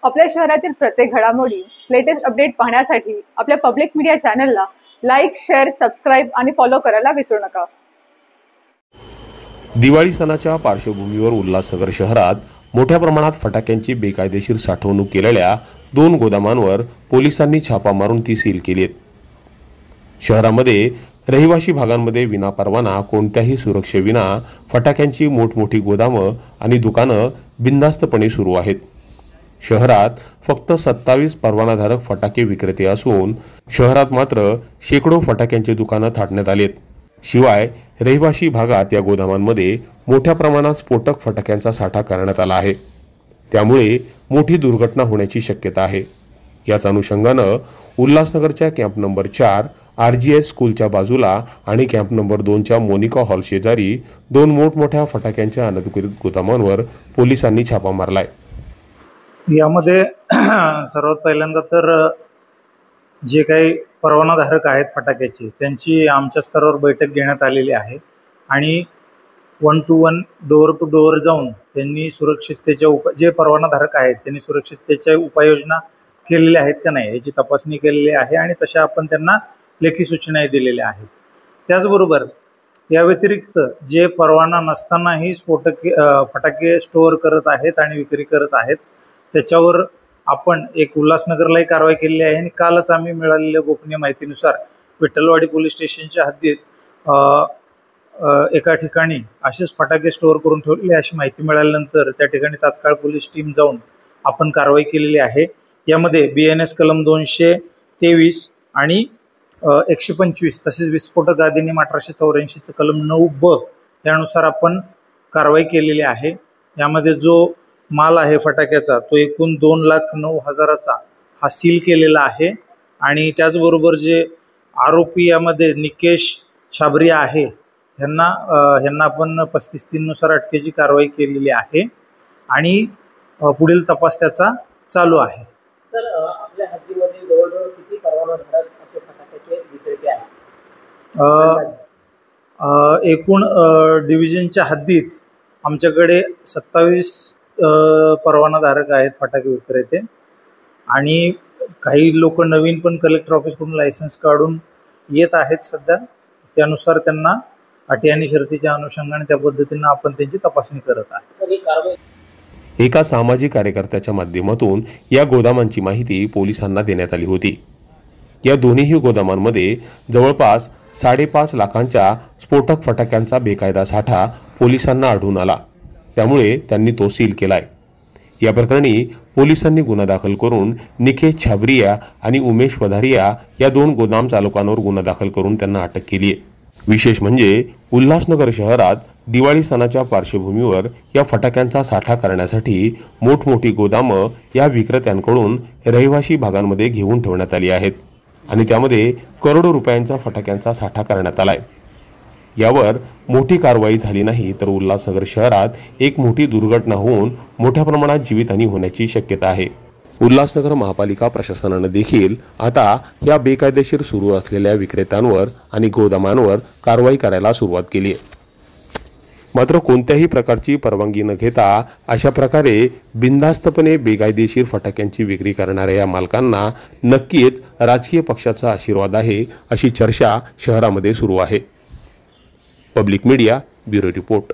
आपल्या शहरातील प्रत्येक घडामोडी लेटेस्ट अपडेट पाहण्यासाठी आपल्या पब्लिक मीडिया चॅनलला लाईक, शेअर, सबस्क्राईब आणि फॉलो करायला विसरू नका। दिवाळी सणाच्या पार्श्वभूमीवर उल्हासनगर शहरात मोठ्या प्रमाणात फटाक्यांची बेकायदेशीर साठवणूक केलेल्या 2 गोदामांवर पोलिसांनी छापा मारून ती सील केली आहेत। शहरामध्ये रहिवासी भागांमध्ये विनापरवाना कोणत्याही सुरक्षेविना फटाक्यांची मोठमोठी गोदामं आणि दुकानं बिनधास्तपणे सुरू आहेत। शहरात फक्त 27 परवानाधारक फटाके विक्रेते असून शहरात मात्र शेकडो फटाक्यांची दुकानं थाटण्यात आलीत। शिवाय रहिवासी भागात या गोदामांमध्ये मोठ्या प्रमाणात स्फोटक फटाक्यांचा साठा करण्यात आला आहे। त्यामुळे मोठी दुर्घटना होण्याची शक्यता आहे। याच अनुषंगानं उल्हासनगरच्या कॅम्प नंबर 4 RGS स्कूलच्या बाजूला आणि कॅम्प नंबर 2च्या मोनिका हॉल शेजारी 2 मोठमोठ्या फटाक्यांच्या अनधिकृत गोदामांवर पोलिसांनी छापा मारलाय। यामध्ये सर्वात पहिल्यांदा तर जे काही परवानाधारक आहेत फटाक्याचे त्यांची आमच्या स्तरावर बैठक घेण्यात आलेली आहे आणि 1 to 1 डोअर टू डोअर जाऊन त्यांनी सुरक्षिततेच्या जे परवानाधारक आहेत त्यांनी सुरक्षिततेच्या उपाययोजना केलेल्या आहेत का नाही याची तपासणी केलेली आहे आणि तशा आपण त्यांना लेखी सूचनाही दिलेल्या आहेत। त्याचबरोबर या व्यतिरिक्त जे परवाना नसतानाही फटाके स्टोअर करत आहेत आणि विक्री करत आहेत त्याच्यावर आपण एक उल्हासनगरलाही कारवाई केलेली आहे आणि कालच आम्ही मिळालेल्या गोपनीय माहितीनुसार विठ्ठलवाडी पोलीस स्टेशनच्या हद्दीत एका ठिकाणी असेच फटाके स्टोअर करून ठेवलेले अशी माहिती मिळाल्यानंतर त्या ठिकाणी तात्काळ पोलीस टीम जाऊन आपण कारवाई केलेली आहे। यामध्ये BNS कलम 223 आणि 125 तसेच विस्फोटक अधिनियम 1884 कलम 9B यानुसार आपण कारवाई केलेली आहे। यामध्ये जो माल आहे फटाक्याचा तो एकूण 2,09,000चा हा सील केलेला आहे आणि त्याचबरोबर जे आरोपी यामध्ये निकेश छाबरिया आहे ह्यांना आपण 35(3) नुसार अटकेची कारवाई केलेली आहे आणि पुढील तपास त्याचा चालू आहे। तर आपल्या हद्दीमध्ये जवळजवळ किती परवानाधारक असे फटाक्याचे विक्रेते आहेत? एकूण डिव्हिजनच्या हद्दीत आमच्याकडे 27 परवानाधारक आहेत फटाके विक्रेते आणि काही लोक नवीन पण कलेक्टर ऑफिसकडून लायसन्स काढून येत आहेत सध्या। त्यानुसार त्यांना अटी आणि शर्तीच्या अनुषंगाने त्या पद्धतीने आपण त्यांची तपासणी करत आहे। एका सामाजिक कार्यकर्त्याच्या माध्यमातून या गोदामांची माहिती पोलिसांना देण्यात आली होती। या दोन्ही गोदामांमध्ये जवळपास 5.5 लाखांच्या स्फोटक फटाक्यांचा बेकायदा साठा पोलिसांना आढळून आला। त्यामुळे त्यांनी तो सील केलाय। या प्रकरणी पोलिसांनी गुन्हा दाखल करून निकेश छाबरिया आणि उमेश वधारिया या 2 गोदाम चालकांवर गुन्हा दाखल करून त्यांना अटक केली आहे। विशेष म्हणजे उल्हासनगर शहरात दिवाळी सणाच्या पार्श्वभूमीवर या फटाक्यांचा साठा करण्यासाठी मोठमोठी गोदामं या विक्रेत्यांकडून रहिवासी भागांमध्ये घेऊन ठेवण्यात आली आहेत आणि त्यामध्ये करोडो रुपयांचा फटाक्यांचा साठा करण्यात आलाय। यावर मोठी कारवाई झाली नाही तर उल्हासनगर शहरात एक मोठी दुर्घटना होऊन मोठ्या प्रमाणात जीवितहानी होण्याची शक्यता आहे। उल्हासनगर महापालिका प्रशासनाने देखील आता या बेकायदेशीर सुरू असलेल्या विक्रेत्यांवर आणि गोदामांवर कारवाई करायला सुरुवात केली आहे। मात्र कोणत्याही प्रकारची परवानगी न घेता अशा प्रकारे बिनधास्तपणे बेकायदेशीर फटाक्यांची विक्री करणाऱ्या या मालकांना नक्कीच राजकीय पक्षाचा आशीर्वाद आहे अशी चर्चा शहरामध्ये सुरू आहे। Public media bureau report.